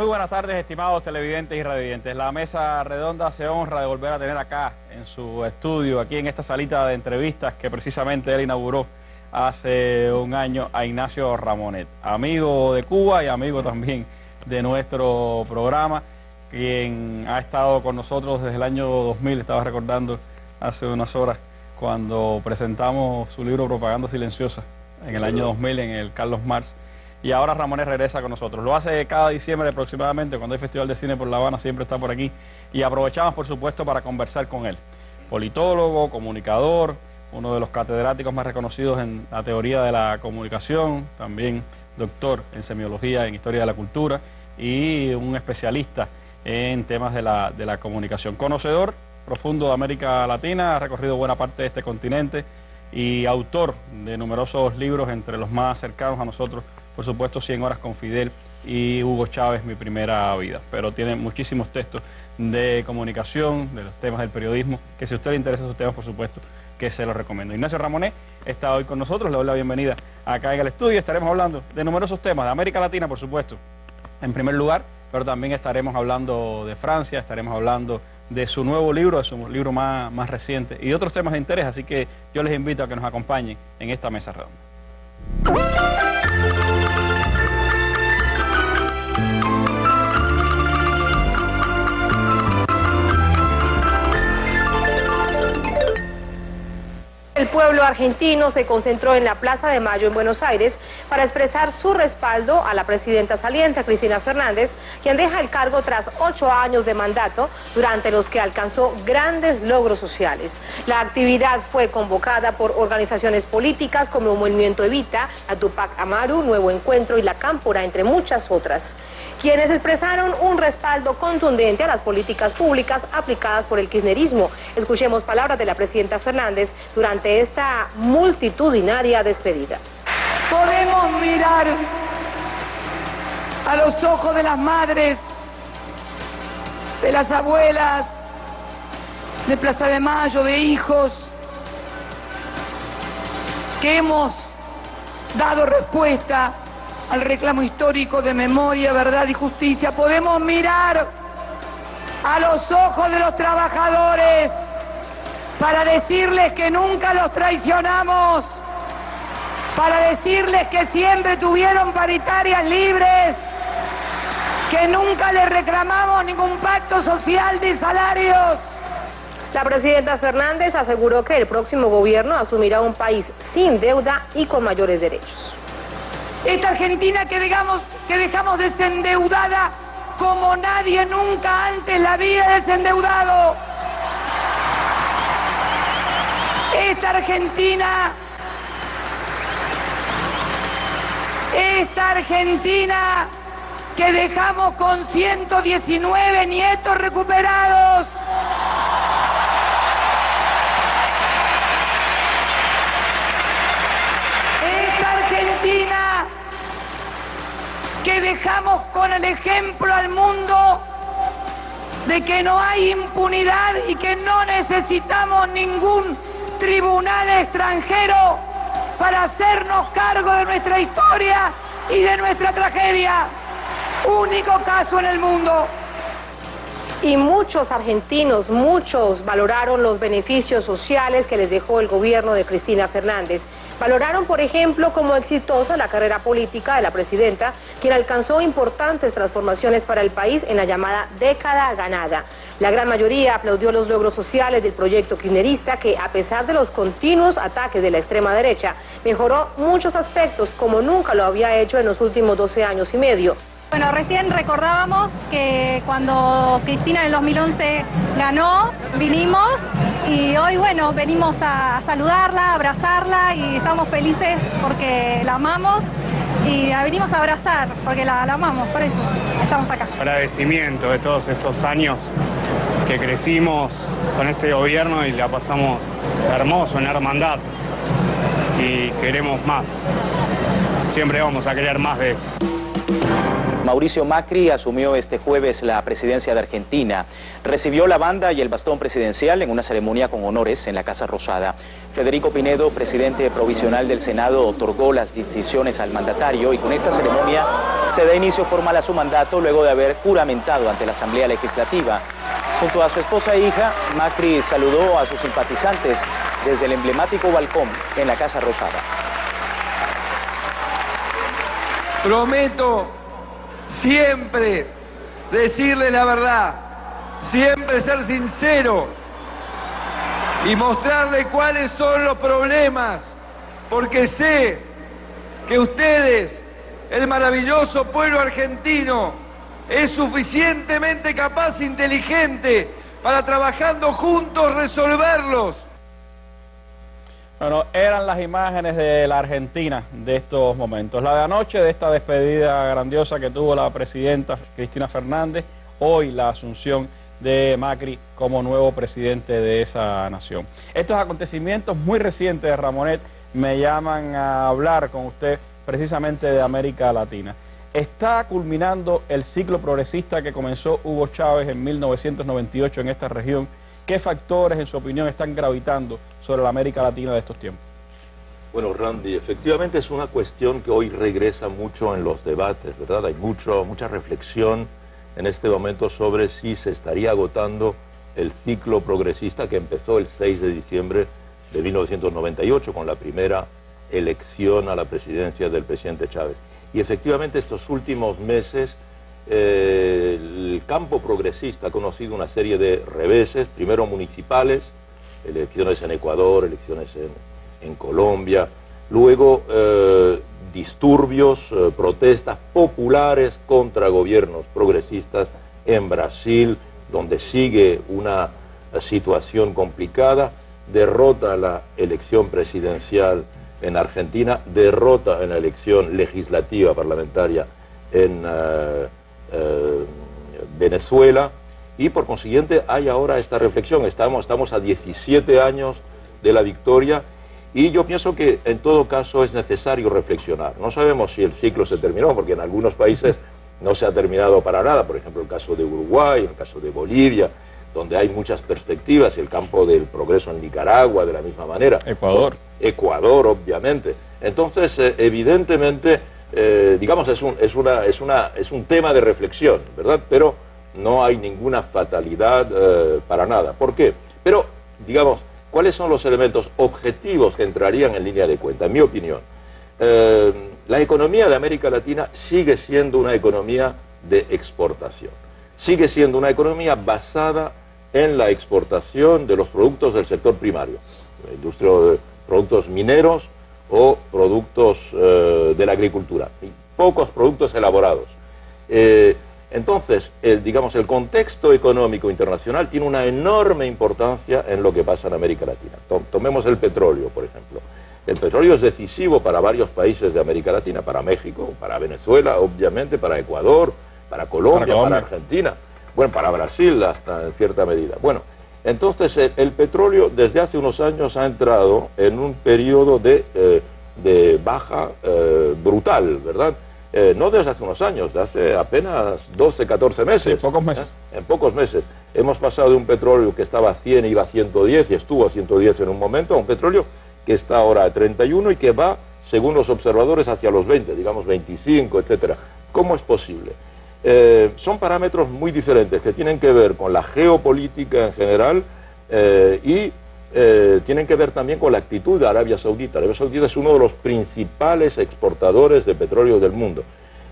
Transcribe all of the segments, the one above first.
Muy buenas tardes, estimados televidentes y radiovidentes. La mesa redonda se honra de volver a tener acá en su estudio, aquí en esta salita de entrevistas que precisamente él inauguró hace un año, a Ignacio Ramonet, amigo de Cuba y amigo también de nuestro programa, quien ha estado con nosotros desde el año 2000, estaba recordando hace unas horas, cuando presentamos su libro Propaganda Silenciosa en el año 2000 en el Carlos Marx. Y ahora Ramonet regresa con nosotros. Lo hace cada diciembre aproximadamente, cuando hay Festival de Cine por La Habana, siempre está por aquí. Y aprovechamos, por supuesto, para conversar con él. Politólogo, comunicador, uno de los catedráticos más reconocidos en la teoría de la comunicación, también doctor en semiología, en historia de la cultura, y un especialista en temas de la comunicación. Conocedor profundo de América Latina, ha recorrido buena parte de este continente y autor de numerosos libros, entre los más cercanos a nosotros, por supuesto, 100 horas con Fidel y Hugo Chávez, Mi primera vida. Pero tiene muchísimos textos de comunicación, de los temas del periodismo, que si a usted le interesa esos temas, por supuesto, que se los recomiendo. Ignacio Ramonet está hoy con nosotros, le doy la bienvenida acá en el estudio. Estaremos hablando de numerosos temas, de América Latina, por supuesto, en primer lugar, pero también estaremos hablando de Francia, estaremos hablando de su nuevo libro, de su libro más reciente y de otros temas de interés, así que yo les invito a que nos acompañen en esta mesa redonda. El pueblo argentino se concentró en la Plaza de Mayo en Buenos Aires para expresar su respaldo a la presidenta saliente, Cristina Fernández, quien deja el cargo tras 8 años de mandato, durante los que alcanzó grandes logros sociales. La actividad fue convocada por organizaciones políticas como el Movimiento Evita, la Tupac Amaru, Nuevo Encuentro y la Cámpora, entre muchas otras, quienes expresaron un respaldo contundente a las políticas públicas aplicadas por el kirchnerismo. Escuchemos palabras de la presidenta Fernández durante esta multitudinaria despedida. Podemos mirar a los ojos de las madres, de las abuelas, de Plaza de Mayo, de hijos, que hemos dado respuesta al reclamo histórico de memoria, verdad y justicia. Podemos mirar a los ojos de los trabajadores para decirles que nunca los traicionamos, para decirles que siempre tuvieron paritarias libres, que nunca les reclamamos ningún pacto social de salarios. La presidenta Fernández aseguró que el próximo gobierno asumirá un país sin deuda y con mayores derechos. Esta Argentina que dejamos desendeudada como nadie nunca antes la había desendeudado. Esta Argentina que dejamos con 119 nietos recuperados. Esta Argentina que dejamos con el ejemplo al mundo de que no hay impunidad y que no necesitamos ningún tribunal extranjero para hacernos cargo de nuestra historia y de nuestra tragedia. Único caso en el mundo. Y muchos argentinos, valoraron los beneficios sociales que les dejó el gobierno de Cristina Fernández. Valoraron, por ejemplo, como exitosa la carrera política de la presidenta, quien alcanzó importantes transformaciones para el país en la llamada década ganada. La gran mayoría aplaudió los logros sociales del proyecto kirchnerista, que a pesar de los continuos ataques de la extrema derecha, mejoró muchos aspectos como nunca lo había hecho en los últimos 12 años y medio. Bueno, recién recordábamos que cuando Cristina en el 2011 ganó, vinimos y hoy, bueno, venimos a saludarla, a abrazarla y estamos felices porque la amamos y la venimos a abrazar porque la amamos, por eso estamos acá. Agradecimiento de todos estos años que crecimos con este gobierno y la pasamos hermoso en la hermandad y queremos más. Siempre vamos a querer más de esto. Mauricio Macri asumió este jueves la presidencia de Argentina. Recibió la banda y el bastón presidencial en una ceremonia con honores en la Casa Rosada. Federico Pinedo, presidente provisional del Senado, otorgó las distinciones al mandatario y con esta ceremonia se da inicio formal a su mandato luego de haber juramentado ante la Asamblea Legislativa. Junto a su esposa e hija, Macri saludó a sus simpatizantes desde el emblemático balcón en la Casa Rosada. Prometo siempre decirle la verdad, siempre ser sincero y mostrarle cuáles son los problemas, porque sé que ustedes, el maravilloso pueblo argentino, es suficientemente capaz e inteligente para trabajando juntos resolverlos. Bueno, eran las imágenes de la Argentina de estos momentos. La de anoche, de esta despedida grandiosa que tuvo la presidenta Cristina Fernández, hoy la asunción de Macri como nuevo presidente de esa nación. Estos acontecimientos muy recientes de Ramonet me llaman a hablar con usted precisamente de América Latina. Está culminando el ciclo progresista que comenzó Hugo Chávez en 1998 en esta región. ¿Qué factores, en su opinión, están gravitando sobre la América Latina de estos tiempos? Bueno, Randy, efectivamente es una cuestión que hoy regresa mucho en los debates, ¿verdad? Hay mucha reflexión en este momento sobre si se estaría agotando el ciclo progresista que empezó el 6 de diciembre de 1998 con la primera elección a la presidencia del presidente Chávez. Y efectivamente estos últimos meses el campo progresista ha conocido una serie de reveses, primero municipales, elecciones en Ecuador, elecciones en Colombia, luego disturbios, protestas populares contra gobiernos progresistas en Brasil, donde sigue una situación complicada, derrota la elección presidencial en Argentina, derrota en la elección legislativa parlamentaria en Venezuela, y por consiguiente hay ahora esta reflexión. Estamos a 17 años de la victoria y yo pienso que en todo caso es necesario reflexionar. No sabemos si el ciclo se terminó, porque en algunos países no se ha terminado para nada, por ejemplo el caso de Uruguay, el caso de Bolivia, donde hay muchas perspectivas, el campo del progreso en Nicaragua de la misma manera. Ecuador, obviamente. Entonces, evidentemente, digamos, es un tema de reflexión, ¿verdad? Pero no hay ninguna fatalidad para nada. ¿Por qué? Pero, digamos, ¿cuáles son los elementos objetivos que entrarían en línea de cuenta? En mi opinión, la economía de América Latina sigue siendo una economía de exportación. Sigue siendo una economía basada en la exportación de los productos del sector primario, la industria de productos mineros o productos de la agricultura, y pocos productos elaborados. Entonces, digamos, el contexto económico internacional tiene una enorme importancia en lo que pasa en América Latina. Tomemos el petróleo, por ejemplo. El petróleo es decisivo para varios países de América Latina, para México, para Venezuela, obviamente, para Ecuador, para Colombia, para Argentina, bueno, para Brasil hasta en cierta medida. Bueno, entonces el petróleo desde hace unos años ha entrado en un periodo de baja brutal, ¿verdad? No desde hace unos años, desde hace apenas 12, 14 meses. Sí, pocos meses. En pocos meses. Hemos pasado de un petróleo que estaba a 100 y iba a 110 y estuvo a 110 en un momento, a un petróleo que está ahora a 31 y que va, según los observadores, hacia los 20, digamos 25, etcétera. ¿Cómo es posible? Son parámetros muy diferentes que tienen que ver con la geopolítica en general y tienen que ver también con la actitud de Arabia Saudita. Arabia Saudita es uno de los principales exportadores de petróleo del mundo.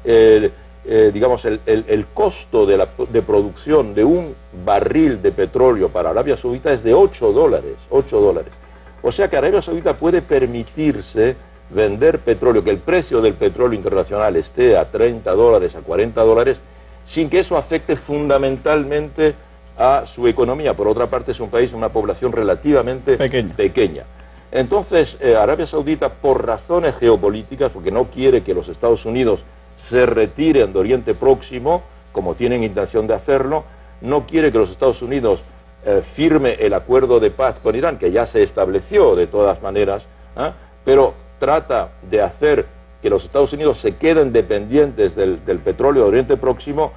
Digamos, el costo de producción de un barril de petróleo para Arabia Saudita es de $8. O sea que Arabia Saudita puede permitirse vender petróleo, que el precio del petróleo internacional esté a $30, a $40, sin que eso afecte fundamentalmente a su economía. Por otra parte, es un país, una población relativamente pequeña. Entonces, Arabia Saudita, por razones geopolíticas, porque no quiere que los Estados Unidos se retiren de Oriente Próximo, como tienen intención de hacerlo, no quiere que los Estados Unidos firme el acuerdo de paz con Irán, que ya se estableció de todas maneras, pero trata de hacer que los Estados Unidos se queden dependientes del petróleo de Oriente Próximo,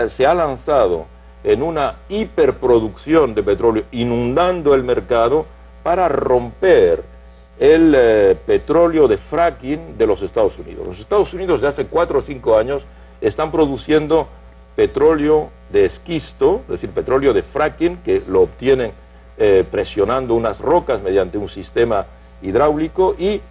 se ha lanzado en una hiperproducción de petróleo, inundando el mercado para romper el petróleo de fracking de los Estados Unidos. Los Estados Unidos de hace 4 o 5 años están produciendo petróleo de esquisto, es decir, petróleo de fracking, que lo obtienen presionando unas rocas mediante un sistema hidráulico, y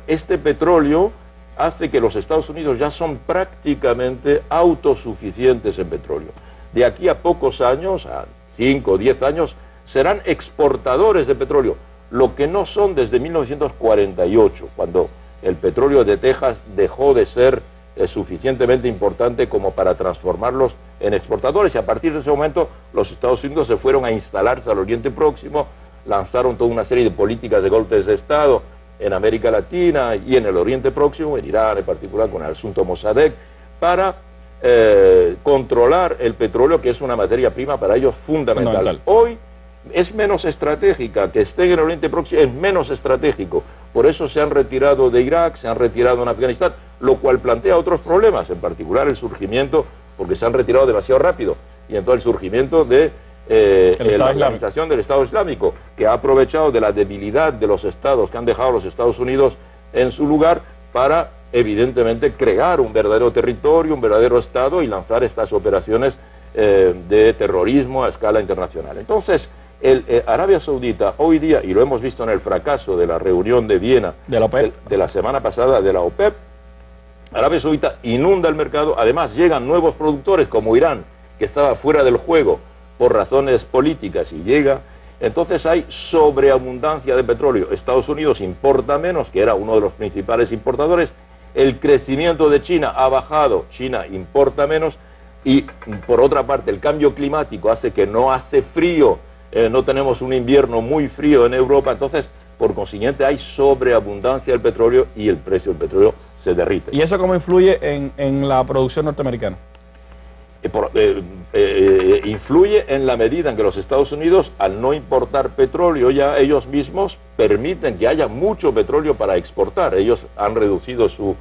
este petróleo hace que los Estados Unidos ya son prácticamente autosuficientes en petróleo. De aquí a pocos años, a 5 o 10 años, serán exportadores de petróleo, lo que no son desde 1948, cuando el petróleo de Texas dejó de ser suficientemente importante como para transformarlos en exportadores, y a partir de ese momento los Estados Unidos se fueron a instalarse al Oriente Próximo, lanzaron toda una serie de políticas de golpes de Estado en América Latina y en el Oriente Próximo, en Irán en particular con el asunto Mossadegh, para controlar el petróleo, que es una materia prima para ellos fundamental. Hoy es menos estratégica, que esté en el Oriente Próximo es menos estratégico, por eso se han retirado de Irak, se han retirado en Afganistán, lo cual plantea otros problemas, en particular el surgimiento, porque se han retirado demasiado rápido, y entonces el surgimiento de la organización del Estado Islámico, que ha aprovechado de la debilidad de los estados que han dejado a los Estados Unidos en su lugar para, evidentemente, crear un verdadero territorio, un verdadero Estado, y lanzar estas operaciones de terrorismo a escala internacional. Entonces, Arabia Saudita hoy día, y lo hemos visto en el fracaso de la reunión de Viena de la semana pasada de la OPEP, Arabia Saudita inunda el mercado, además llegan nuevos productores como Irán, que estaba fuera del juego por razones políticas, y llega, entonces hay sobreabundancia de petróleo. Estados Unidos importa menos, que era uno de los principales importadores, el crecimiento de China ha bajado, China importa menos, y por otra parte el cambio climático hace que no hace frío, no tenemos un invierno muy frío en Europa, entonces por consiguiente hay sobreabundancia del petróleo y el precio del petróleo se derrite. ¿Y eso cómo influye en la producción norteamericana? Influye en la medida en que los Estados Unidos, al no importar petróleo, ya ellos mismos permiten que haya mucho petróleo para exportar. Ellos han reducido su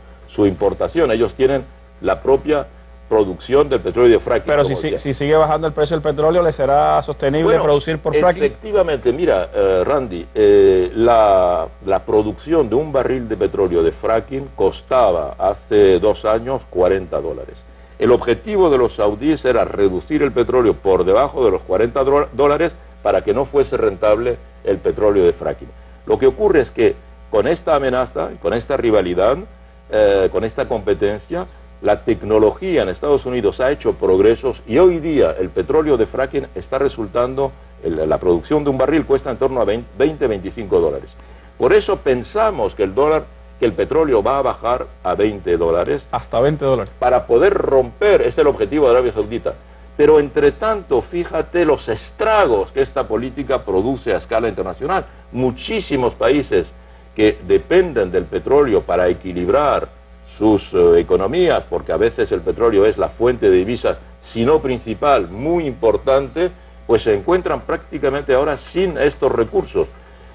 importación, ellos tienen la propia producción del petróleo de fracking. Pero si sigue bajando el precio del petróleo, ¿le será sostenible producir por fracking? Efectivamente, mira, Randy, la producción de un barril de petróleo de fracking costaba hace 2 años $40. El objetivo de los saudíes era reducir el petróleo por debajo de los $40 para que no fuese rentable el petróleo de fracking. Lo que ocurre es que con esta amenaza, con esta rivalidad, con esta competencia, la tecnología en Estados Unidos ha hecho progresos, y hoy día el petróleo de fracking está resultando, la producción de un barril cuesta en torno a $20-25. Por eso pensamos que el petróleo va a bajar a $20. Hasta $20. Para poder romper, es el objetivo de Arabia Saudita. Pero entre tanto, fíjate los estragos que esta política produce a escala internacional. Muchísimos países que dependen del petróleo para equilibrar sus economías, porque a veces el petróleo es la fuente de divisas, si no principal, muy importante, pues se encuentran prácticamente ahora sin estos recursos.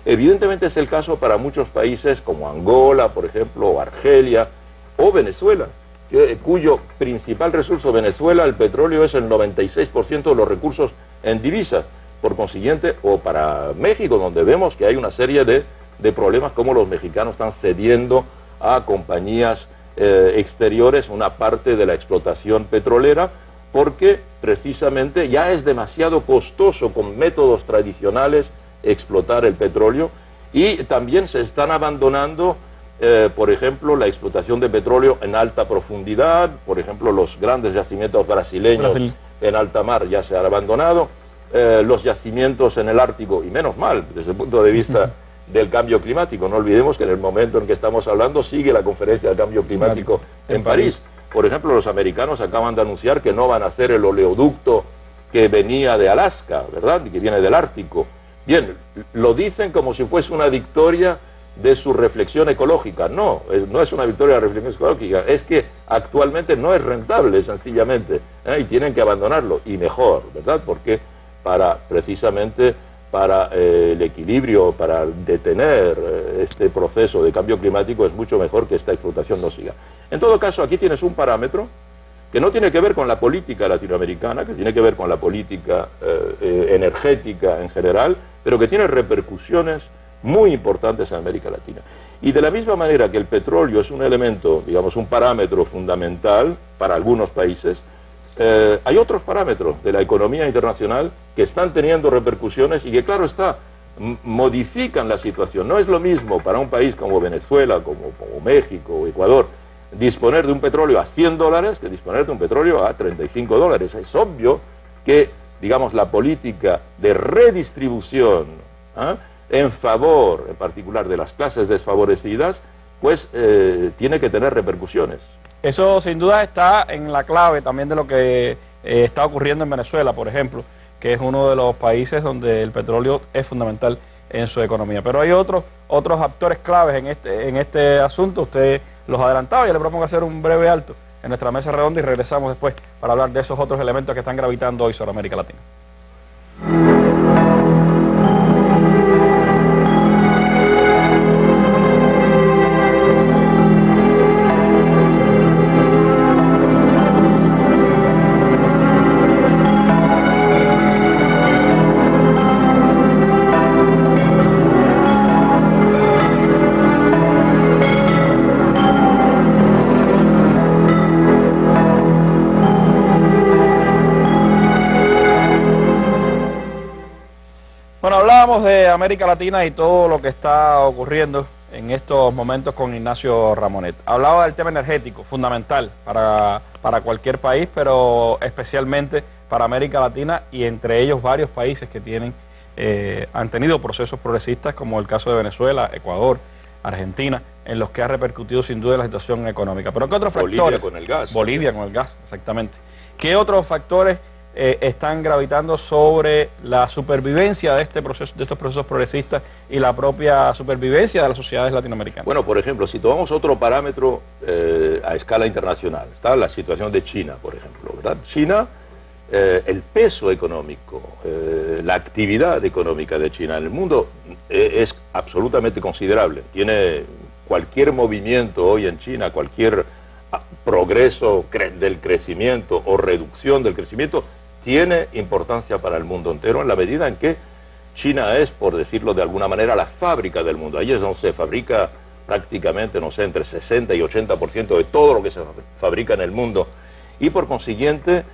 Evidentemente es el caso para muchos países como Angola, por ejemplo, o Argelia, o Venezuela, cuyo principal recurso, Venezuela, el petróleo es el 96% de los recursos en divisas. Por consiguiente, o para México, donde vemos que hay una serie de problemas, como los mexicanos están cediendo a compañías exteriores una parte de la explotación petrolera, porque precisamente ya es demasiado costoso con métodos tradicionales explotar el petróleo, y también se están abandonando, por ejemplo, la explotación de petróleo en alta profundidad. Por ejemplo, los grandes yacimientos brasileños en alta mar ya se han abandonado, los yacimientos en el Ártico, y menos mal desde el punto de vista del cambio climático. No olvidemos que en el momento en que estamos hablando sigue la conferencia del cambio climático en París. Por ejemplo, los americanos acaban de anunciar que no van a hacer el oleoducto que venía de Alaska, ¿verdad?, y que viene del Ártico. Bien, lo dicen como si fuese una victoria de su reflexión ecológica. No, no es una victoria de la reflexión ecológica, es que actualmente no es rentable, sencillamente, y tienen que abandonarlo, y mejor, ¿verdad?, porque para precisamente para el equilibrio, para detener este proceso de cambio climático, es mucho mejor que esta explotación no siga. En todo caso, aquí tienes un parámetro que no tiene que ver con la política latinoamericana, que tiene que ver con la política energética en general, pero que tiene repercusiones muy importantes en América Latina. Y de la misma manera que el petróleo es un elemento, digamos, un parámetro fundamental para algunos países, hay otros parámetros de la economía internacional que están teniendo repercusiones y que, claro está, modifican la situación. No es lo mismo para un país como Venezuela, como México o Ecuador, disponer de un petróleo a $100 que disponer de un petróleo a $35. Es obvio que, digamos, la política de redistribución en favor, en particular, de las clases desfavorecidas, pues tiene que tener repercusiones. Eso sin duda está en la clave también de lo que está ocurriendo en Venezuela, por ejemplo, que es uno de los países donde el petróleo es fundamental en su economía. Pero hay otros actores claves en este asunto. Usted los adelantaba. Yo le propongo hacer un breve alto en nuestra mesa redonda y regresamos después para hablar de esos otros elementos que están gravitando hoy sobre América Latina. Bueno, hablábamos de América Latina y todo lo que está ocurriendo en estos momentos con Ignacio Ramonet. Hablaba del tema energético, fundamental para cualquier país, pero especialmente para América Latina y entre ellos varios países que han tenido procesos progresistas, como el caso de Venezuela, Ecuador, Argentina, en los que ha repercutido sin duda la situación económica. Pero ¿qué otros factores? Bolivia con el gas. Bolivia con el gas, exactamente. ¿Qué otros factores están gravitando sobre la supervivencia de estos procesos progresistas y la propia supervivencia de las sociedades latinoamericanas? Bueno, por ejemplo, si tomamos otro parámetro a escala internacional, está la situación de China, por ejemplo, ¿verdad? China, el peso económico, la actividad económica de China en el mundo es absolutamente considerable. Tiene cualquier movimiento hoy en China, cualquier progreso del crecimiento o reducción del crecimiento, tiene importancia para el mundo entero en la medida en que China es, por decirlo de alguna manera, la fábrica del mundo. Ahí es donde se fabrica prácticamente, no sé, entre 60 y 80% de todo lo que se fabrica en el mundo. Y por consiguiente,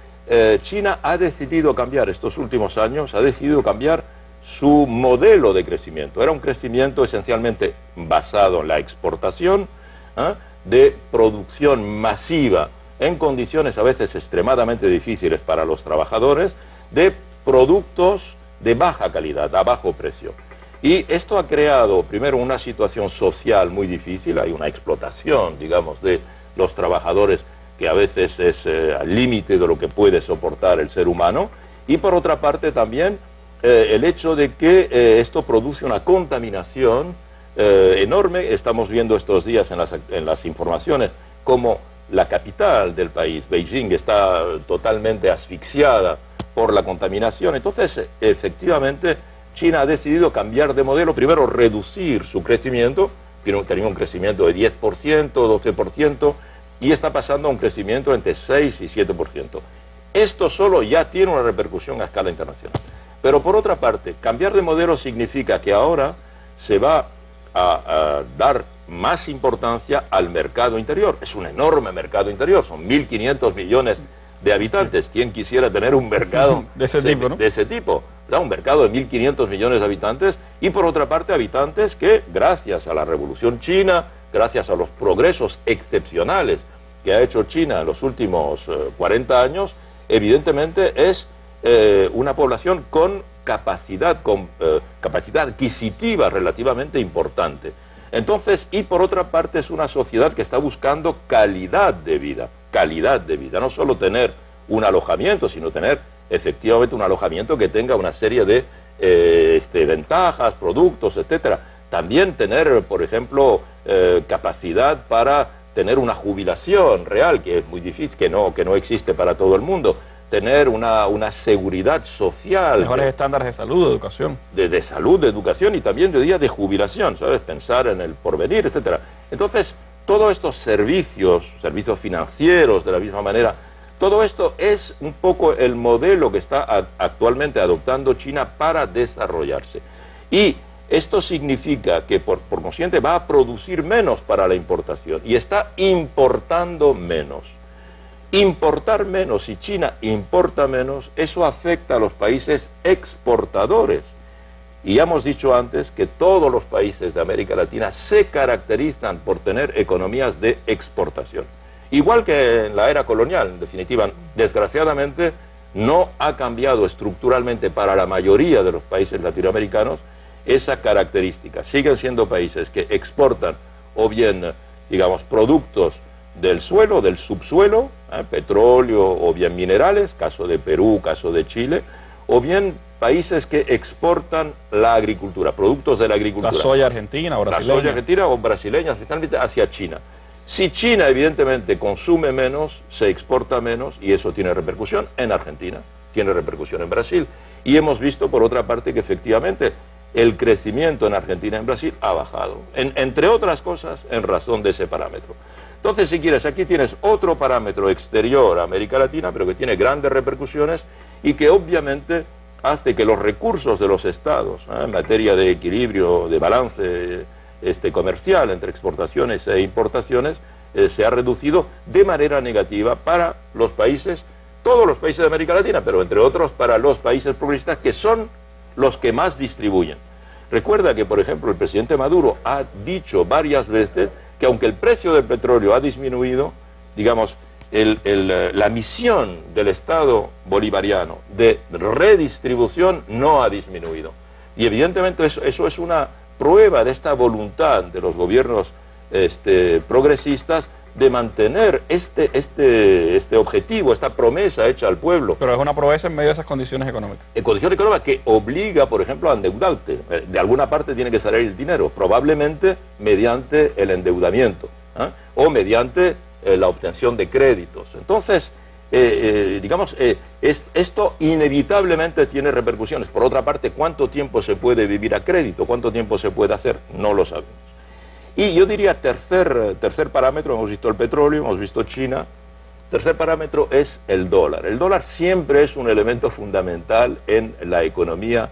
China ha decidido cambiar estos últimos años, ha decidido cambiar su modelo de crecimiento. Era un crecimiento esencialmente basado en la exportación, de producción masiva, en condiciones a veces extremadamente difíciles para los trabajadores, de productos de baja calidad, a bajo precio. Y esto ha creado, primero, una situación social muy difícil. Hay una explotación, digamos, de los trabajadores que a veces es al límite de lo que puede soportar el ser humano. Y por otra parte también el hecho de que esto produce una contaminación enorme. Estamos viendo estos días en las informaciones como la capital del país, Beijing, está totalmente asfixiada por la contaminación. Entonces, efectivamente, China ha decidido cambiar de modelo, primero reducir su crecimiento, tenía un crecimiento de 10%, 12%, y está pasando a un crecimiento entre 6 y 7%. Esto solo ya tiene una repercusión a escala internacional. Pero por otra parte, cambiar de modelo significa que ahora se va a dar más importancia al mercado interior. Es un enorme mercado interior, son 1.500 millones de habitantes. ¿Quién quisiera tener un mercado de ese tipo, ¿no? De ese tipo, ¿verdad? Un mercado de 1.500 millones de habitantes y por otra parte habitantes que gracias a la Revolución China, gracias a los progresos excepcionales que ha hecho China en los últimos 40 años, evidentemente es una población con capacidad adquisitiva relativamente importante. Entonces, y por otra parte es una sociedad que está buscando calidad de vida, no solo tener un alojamiento, sino tener efectivamente un alojamiento que tenga una serie de ventajas, productos, etcétera. También tener, por ejemplo, capacidad para tener una jubilación real, que es muy difícil, que no existe para todo el mundo. tener una seguridad social. Mejores estándares de salud, de educación. De salud, de educación y también, yo diría, de jubilación, ¿sabes? Pensar en el porvenir, etcétera. Entonces, todos estos servicios financieros, de la misma manera, todo esto es un poco el modelo que está actualmente adoptando China para desarrollarse. Y esto significa que, por consiguiente, va a producir menos para la importación y está importando menos. Importar menos, y China importa menos, eso afecta a los países exportadores. Y ya hemos dicho antes que todos los países de América Latina se caracterizan por tener economías de exportación. Igual que en la era colonial, en definitiva, desgraciadamente no ha cambiado estructuralmente para la mayoría de los países latinoamericanos esa característica. Siguen siendo países que exportan o bien, digamos, productos del suelo, del subsuelo, petróleo o bien minerales, caso de Perú, caso de Chile, o bien países que exportan la agricultura, productos de la agricultura. La soya argentina o brasileña. La soya argentina o brasileña, especialmente hacia China. Si China evidentemente consume menos, se exporta menos y eso tiene repercusión en Argentina, tiene repercusión en Brasil. Y hemos visto por otra parte que efectivamente el crecimiento en Argentina y en Brasil ha bajado, entre otras cosas en razón de ese parámetro. Entonces, si quieres, aquí tienes otro parámetro exterior a América Latina, pero que tiene grandes repercusiones y que obviamente hace que los recursos de los estados, en materia de equilibrio, de balance comercial entre exportaciones e importaciones, se ha reducido de manera negativa para los países, todos los países de América Latina, pero entre otros para los países progresistas que son los que más distribuyen. Recuerda que, por ejemplo, el presidente Maduro ha dicho varias veces que aunque el precio del petróleo ha disminuido, digamos, la misión del Estado bolivariano de redistribución no ha disminuido. Y evidentemente eso es una prueba de esta voluntad de los gobiernos progresistas de mantener este objetivo, esta promesa hecha al pueblo. Pero es una promesa en medio de esas condiciones económicas. En condiciones económicas que obliga, por ejemplo, a endeudarte. De alguna parte tiene que salir el dinero, probablemente mediante el endeudamiento, o mediante la obtención de créditos. Entonces, digamos, esto inevitablemente tiene repercusiones. Por otra parte, ¿cuánto tiempo se puede vivir a crédito? ¿Cuánto tiempo se puede hacer? No lo sabemos. Y yo diría tercer parámetro, hemos visto el petróleo, hemos visto China. Tercer parámetro es el dólar. El dólar siempre es un elemento fundamental en la economía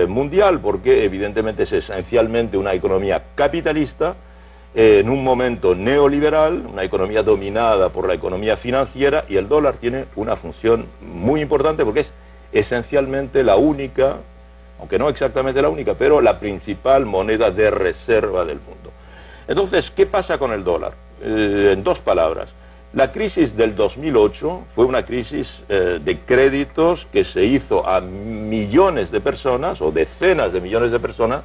mundial, porque evidentemente es esencialmente una economía capitalista, en un momento neoliberal, una economía dominada por la economía financiera, y el dólar tiene una función muy importante porque es esencialmente la única, aunque no exactamente la única, pero la principal moneda de reserva del mundo. Entonces, ¿qué pasa con el dólar? En dos palabras, la crisis del 2008 fue una crisis de créditos que se hizo a millones de personas, o decenas de millones de personas,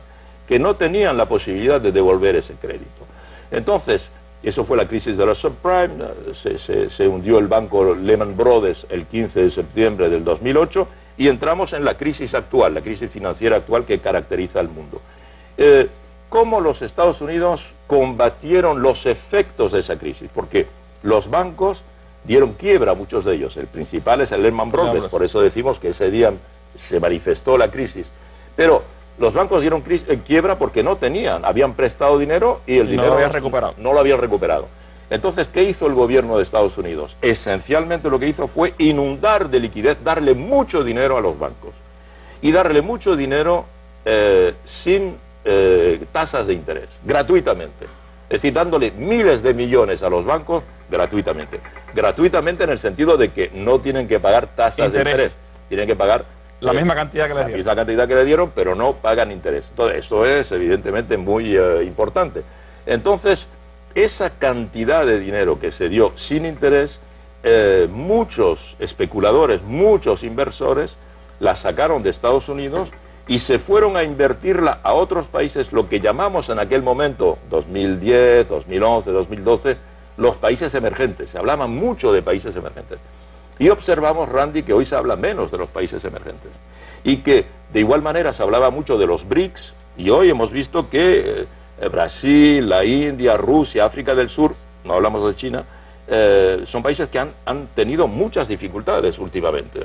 que no tenían la posibilidad de devolver ese crédito. Entonces, eso fue la crisis de la subprime, se hundió el banco Lehman Brothers el 15 de septiembre del 2008 y entramos en la crisis actual, la crisis financiera actual que caracteriza al mundo. ¿Cómo los Estados Unidos combatieron los efectos de esa crisis? Porque los bancos dieron quiebra, muchos de ellos. El principal es el Lehman Brothers, por eso decimos que ese día se manifestó la crisis. Pero los bancos dieron quiebra porque no tenían, habían prestado dinero y el dinero no lo habían recuperado. Entonces, ¿qué hizo el gobierno de Estados Unidos? Esencialmente lo que hizo fue inundar de liquidez, darle mucho dinero a los bancos. Y darle mucho dinero sin tasas de interés, gratuitamente. Es decir, dándole miles de millones a los bancos gratuitamente. Gratuitamente en el sentido de que no tienen que pagar tasas de interés, tienen que pagar la misma cantidad que les dieron. La misma cantidad que le dieron, pero no pagan interés. Entonces, esto es evidentemente muy importante. Entonces, esa cantidad de dinero que se dio sin interés, muchos especuladores, muchos inversores, la sacaron de Estados Unidos y se fueron a invertirla a otros países, lo que llamamos en aquel momento, 2010, 2011, 2012, los países emergentes. Se hablaba mucho de países emergentes. Y observamos, Randy, que hoy se habla menos de los países emergentes. Y que de igual manera se hablaba mucho de los BRICS, y hoy hemos visto que Brasil, la India, Rusia, África del Sur, no hablamos de China, son países que han tenido muchas dificultades últimamente,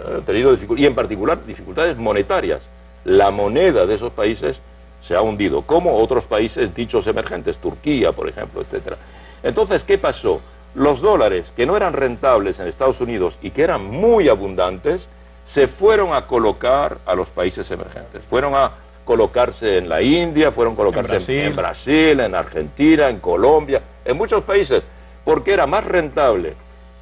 y en particular dificultades monetarias. La moneda de esos países se ha hundido, como otros países dichos emergentes, Turquía, por ejemplo, etc. Entonces, ¿qué pasó? Los dólares que no eran rentables en Estados Unidos y que eran muy abundantes, se fueron a colocar a los países emergentes. Fueron a colocarse en la India, fueron a colocarse en Brasil, en Argentina, en Colombia, en muchos países, porque era más rentable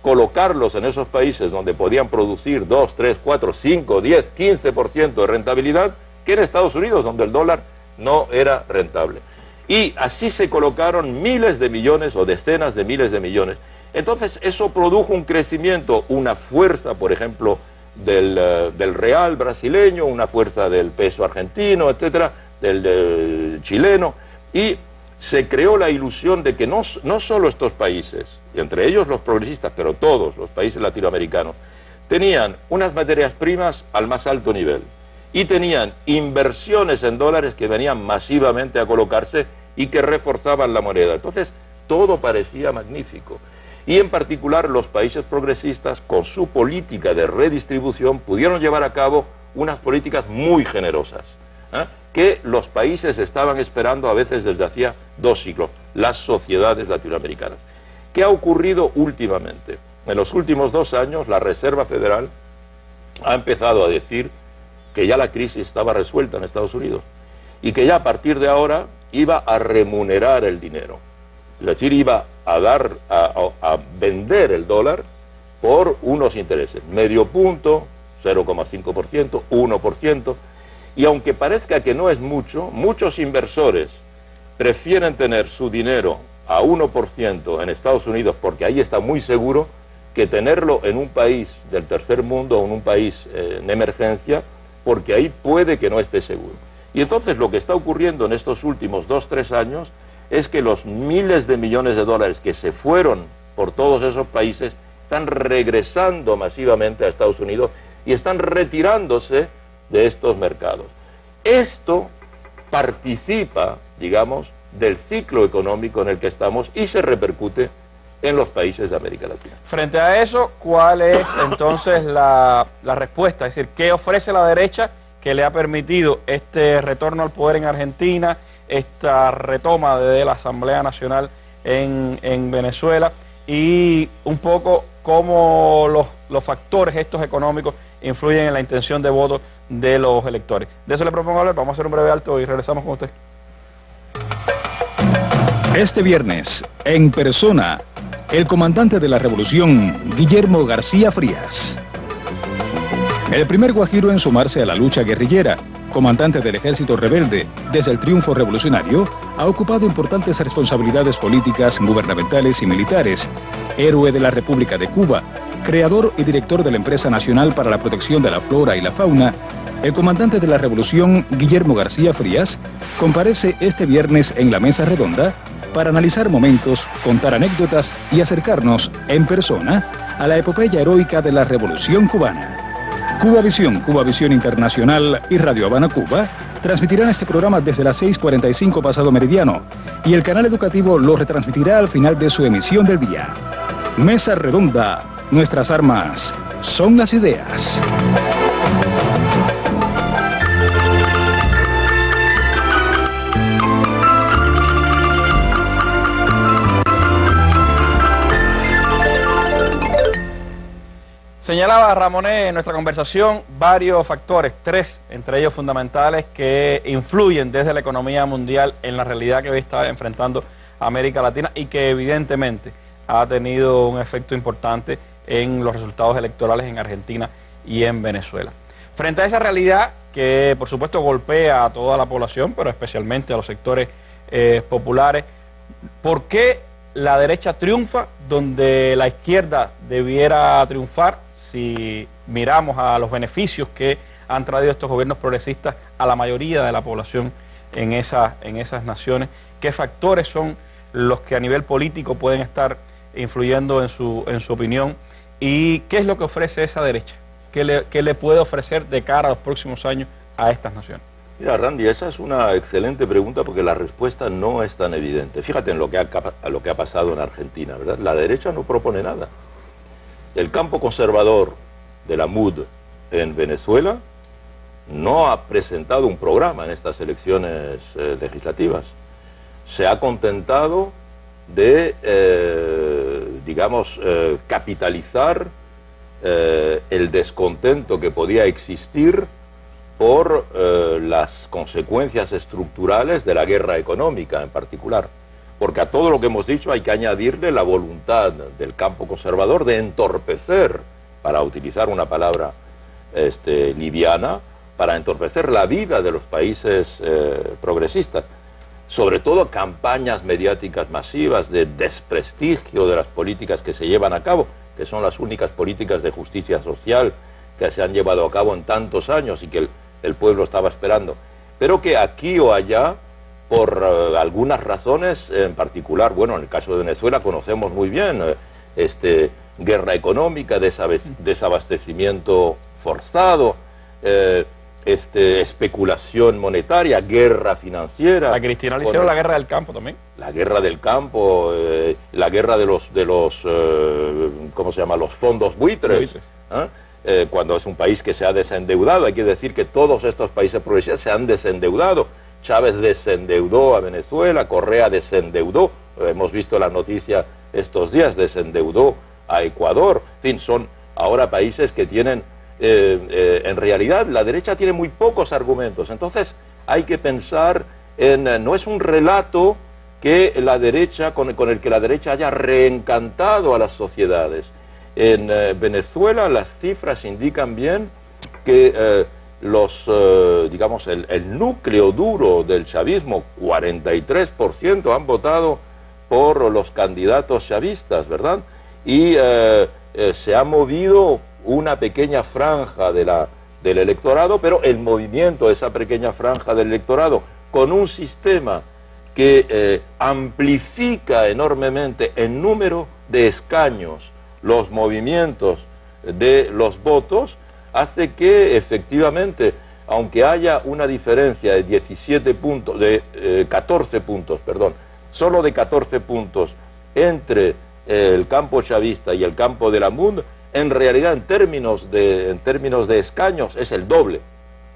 colocarlos en esos países donde podían producir 2, 3, 4, 5, 10, 15% de rentabilidad, que en Estados Unidos, donde el dólar no era rentable. Y así se colocaron miles de millones o decenas de miles de millones. Entonces eso produjo un crecimiento, una fuerza, por ejemplo, del real brasileño, una fuerza del peso argentino, etcétera, del chileno, y se creó la ilusión de que no solo estos países, y entre ellos los progresistas, pero todos los países latinoamericanos, tenían unas materias primas al más alto nivel y tenían inversiones en dólares que venían masivamente a colocarse y que reforzaban la moneda. Entonces, todo parecía magnífico. Y en particular los países progresistas, con su política de redistribución, pudieron llevar a cabo unas políticas muy generosas, que los países estaban esperando a veces desde hacía 2 siglos, las sociedades latinoamericanas. ¿Qué ha ocurrido últimamente? En los últimos 2 años, la Reserva Federal ha empezado a decir que ya la crisis estaba resuelta en Estados Unidos y que ya a partir de ahora iba a remunerar el dinero. Es decir, iba a vender el dólar por unos intereses, medio punto, 0,5%, 1%, y aunque parezca que no es mucho, muchos inversores prefieren tener su dinero a 1% en Estados Unidos, porque ahí está muy seguro, que tenerlo en un país del tercer mundo o en un país en emergencia, porque ahí puede que no esté seguro. Y entonces lo que está ocurriendo en estos últimos 2-3 años es que los miles de millones de dólares que se fueron por todos esos países están regresando masivamente a Estados Unidos y están retirándose de estos mercados. Esto participa, digamos, del ciclo económico en el que estamos y se repercute en los países de América Latina. Frente a eso, ¿cuál es entonces la respuesta? Es decir, ¿qué ofrece la derecha que le ha permitido este retorno al poder en Argentina, esta retoma de la Asamblea Nacional en Venezuela, y un poco cómo los factores estos económicos influyen en la intención de voto de los electores? De eso le propongo hablar. Vamos a hacer un breve alto y regresamos con usted. Este viernes, en persona, el comandante de la revolución, Guillermo García Frías. El primer guajiro en sumarse a la lucha guerrillera, comandante del ejército rebelde, desde el triunfo revolucionario, ha ocupado importantes responsabilidades políticas, gubernamentales y militares. Héroe de la República de Cuba, creador y director de la Empresa Nacional para la Protección de la Flora y la Fauna, el comandante de la revolución, Guillermo García Frías, comparece este viernes en la mesa redonda para analizar momentos, contar anécdotas y acercarnos en persona a la epopeya heroica de la Revolución Cubana. Cuba Visión Internacional y Radio Habana Cuba transmitirán este programa desde las 6:45 pasado meridiano y el canal educativo lo retransmitirá al final de su emisión del día. Mesa redonda, nuestras armas son las ideas. Señalaba Ramonet en nuestra conversación varios factores, 3 entre ellos fundamentales, que influyen desde la economía mundial en la realidad que hoy está enfrentando América Latina y que evidentemente ha tenido un efecto importante en los resultados electorales en Argentina y en Venezuela. Frente a esa realidad que por supuesto golpea a toda la población, pero especialmente a los sectores populares, ¿por qué la derecha triunfa donde la izquierda debiera triunfar? Si miramos a los beneficios que han traído estos gobiernos progresistas a la mayoría de la población en esas naciones, ¿qué factores son los que a nivel político pueden estar influyendo en su opinión? ¿Y qué es lo que ofrece esa derecha? ¿Qué le puede ofrecer de cara a los próximos años a estas naciones? Mira, Randy, esa es una excelente pregunta porque la respuesta no es tan evidente. Fíjate en lo que ha pasado en Argentina, ¿verdad? La derecha no propone nada. El campo conservador de la MUD en Venezuela no ha presentado un programa en estas elecciones legislativas. Se ha contentado de, capitalizar el descontento que podía existir por las consecuencias estructurales de la guerra económica en particular. Porque a todo lo que hemos dicho hay que añadirle la voluntad del campo conservador de entorpecer, para utilizar una palabra liviana, para entorpecer la vida de los países progresistas. Sobre todo campañas mediáticas masivas de desprestigio de las políticas que se llevan a cabo, que son las únicas políticas de justicia social que se han llevado a cabo en tantos años y que el pueblo estaba esperando. Pero que aquí o allá, por algunas razones en particular, bueno, en el caso de Venezuela conocemos muy bien, guerra económica, desabastecimiento forzado, especulación monetaria, guerra financiera. A Cristina le hicieron la guerra del campo también. La guerra del campo, la guerra de los ¿cómo se llama? Los fondos buitres. Cuando es un país que se ha desendeudado, hay que decir que todos estos países progresistas se han desendeudado. Chávez desendeudó a Venezuela, Correa desendeudó, hemos visto la noticia estos días, desendeudó a Ecuador. En fin, son ahora países que tienen, en realidad la derecha tiene muy pocos argumentos. Entonces hay que pensar en, no es un relato que la derecha, con el que la derecha haya reencantado a las sociedades. En Venezuela las cifras indican bien que el núcleo duro del chavismo, 43% han votado por los candidatos chavistas, ¿verdad? Y se ha movido una pequeña franja del electorado, pero el movimiento de esa pequeña franja del electorado, con un sistema que amplifica enormemente en número de escaños los movimientos de los votos, hace que efectivamente, aunque haya una diferencia de 14 puntos, solo de 14 puntos entre el campo chavista y el campo de la MUD, en realidad en términos de escaños es el doble,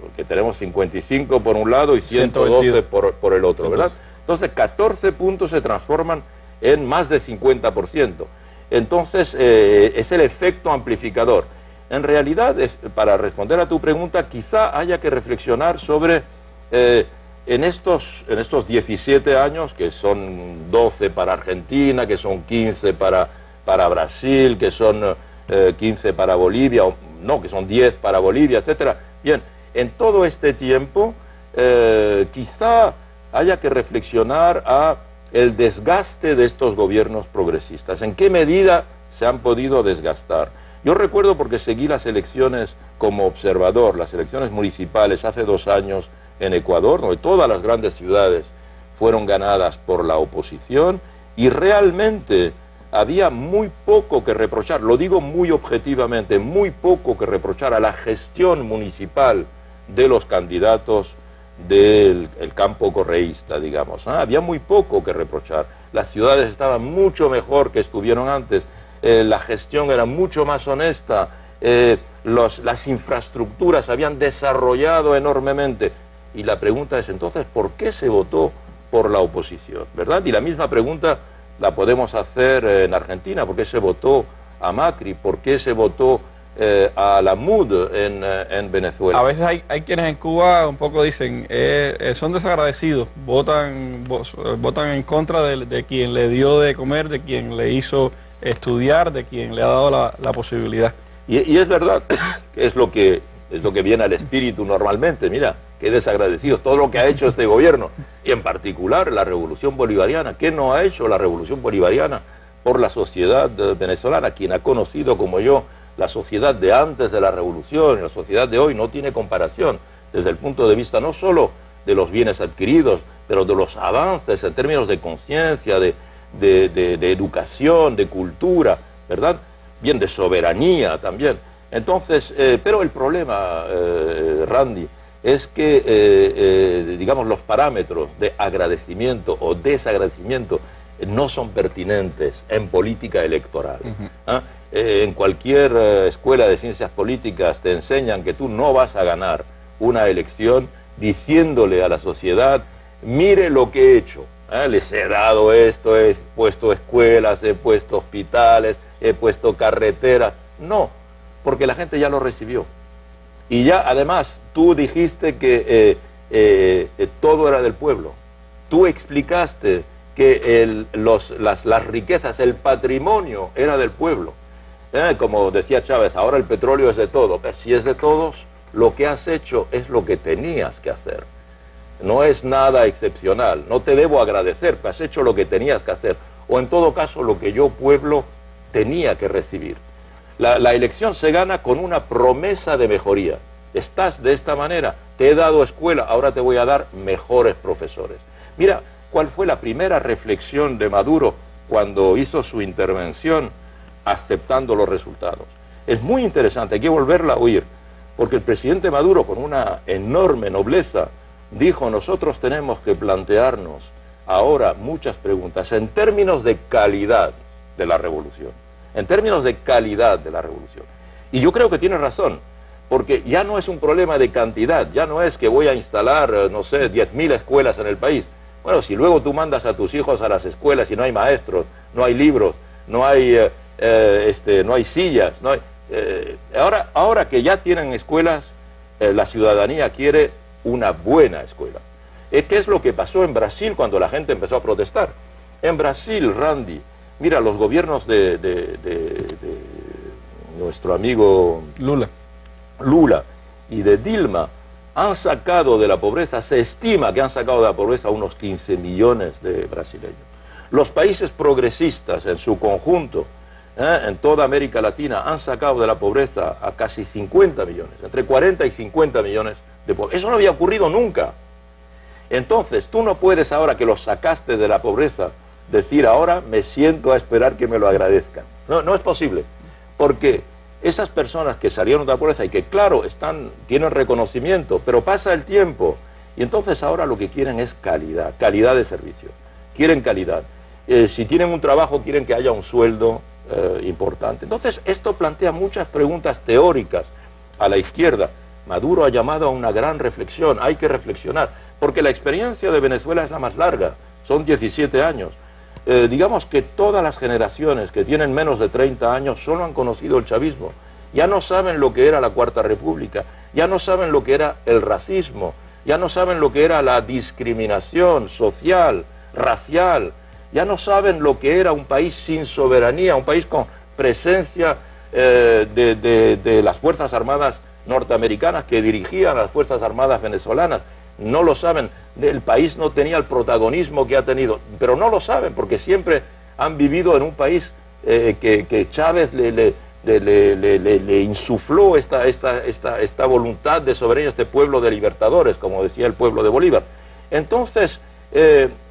porque tenemos 55 por un lado y 112 por el otro, ¿verdad? Entonces 14 puntos se transforman en más de 50%. Entonces es el efecto amplificador. En realidad, para responder a tu pregunta, quizá haya que reflexionar sobre, en estos 17 años, que son 12 para Argentina, que son 15 para Brasil, que son 15 para Bolivia, que son 10 para Bolivia, etcétera. Bien, en todo este tiempo, quizá haya que reflexionar a el desgaste de estos gobiernos progresistas. ¿En qué medida se han podido desgastar? Yo recuerdo, porque seguí las elecciones como observador, las elecciones municipales hace 2 años en Ecuador, donde todas las grandes ciudades fueron ganadas por la oposición, y realmente había muy poco que reprochar, lo digo muy objetivamente, muy poco que reprochar a la gestión municipal de los candidatos del campo correísta, digamos. Había muy poco que reprochar. Las ciudades estaban mucho mejor que estuvieron antes, la gestión era mucho más honesta, las infraestructuras habían desarrollado enormemente. Y la pregunta es entonces, ¿por qué se votó por la oposición? ¿Verdad? Y la misma pregunta la podemos hacer en Argentina. ¿Por qué se votó a Macri? ¿Por qué se votó a la MUD en Venezuela? A veces hay quienes en Cuba un poco dicen, son desagradecidos, votan en contra de quien le dio de comer, de quien le hizo estudiar, de quien le ha dado la posibilidad. Y es verdad, es lo que viene al espíritu normalmente. Mira, qué desagradecidos, todo lo que ha hecho este gobierno, y en particular la revolución bolivariana. ¿Qué no ha hecho la revolución bolivariana por la sociedad venezolana? Quien ha conocido, como yo, la sociedad de antes de la revolución y la sociedad de hoy no tiene comparación, desde el punto de vista no solo de los bienes adquiridos, pero de los avances en términos de conciencia, de educación, de cultura, ¿verdad? Bien, de soberanía también. Entonces, pero el problema, Randy, es que, digamos, los parámetros de agradecimiento o desagradecimiento no son pertinentes en política electoral. En cualquier escuela de ciencias políticas te enseñan que tú no vas a ganar una elección diciéndole a la sociedad, mire lo que he hecho, les he dado esto, he puesto escuelas, he puesto hospitales, he puesto carreteras. No, porque la gente ya lo recibió. Y ya, además, tú dijiste que todo era del pueblo. Tú explicaste que las riquezas, el patrimonio era del pueblo. Como decía Chávez, ahora el petróleo es de todos. Si es de todos, lo que has hecho es lo que tenías que hacer. No es nada excepcional. No te debo agradecer, has hecho lo que tenías que hacer. O en todo caso, lo que yo, pueblo, tenía que recibir. La elección se gana con una promesa de mejoría. Estás de esta manera, te he dado escuela, ahora te voy a dar mejores profesores. Mira, ¿cuál fue la primera reflexión de Maduro cuando hizo su intervención aceptando los resultados? Es muy interesante, hay que volverla a oír, porque el presidente Maduro, con una enorme nobleza, dijo, nosotros tenemos que plantearnos ahora muchas preguntas en términos de calidad de la revolución. En términos de calidad de la revolución. Y yo creo que tiene razón, porque ya no es un problema de cantidad, ya no es que voy a instalar, no sé, 10.000 escuelas en el país. Bueno, si luego tú mandas a tus hijos a las escuelas y no hay maestros, no hay libros, no hay sillas, no hay, ahora que ya tienen escuelas, la ciudadanía quiere una buena escuela. ¿Qué es lo que pasó en Brasil cuando la gente empezó a protestar? En Brasil, Randy, mira, los gobiernos de nuestro amigo Lula y de Dilma han sacado de la pobreza, se estima que han sacado de la pobreza unos 15 millones de brasileños. Los países progresistas en su conjunto, en toda América Latina, han sacado de la pobreza a casi 50 millones, entre 40 y 50 millones de pobres. Eso no había ocurrido nunca. Entonces, tú no puedes, ahora que los sacaste de la pobreza, decir ahora me siento a esperar que me lo agradezcan. No es posible, porque esas personas que salieron de la pobreza y que claro, tienen reconocimiento, pero pasa el tiempo y entonces ahora lo que quieren es calidad de servicio, quieren calidad. Si tienen un trabajo quieren que haya un sueldo importante. Entonces esto plantea muchas preguntas teóricas a la izquierda. Maduro ha llamado a una gran reflexión, hay que reflexionar, porque la experiencia de Venezuela es la más larga, son 17 años. Digamos que todas las generaciones que tienen menos de 30 años solo han conocido el chavismo. Ya no saben lo que era la Cuarta República, ya no saben lo que era el racismo, ya no saben lo que era la discriminación social, racial, ya no saben lo que era un país sin soberanía, un país con presencia de las Fuerzas Armadas norteamericanas que dirigían a las Fuerzas Armadas venezolanas. No lo saben, el país no tenía el protagonismo que ha tenido, pero no lo saben porque siempre han vivido en un país que Chávez le insufló esta voluntad de soberanía, este pueblo de libertadores, como decía el pueblo de Bolívar. Entonces,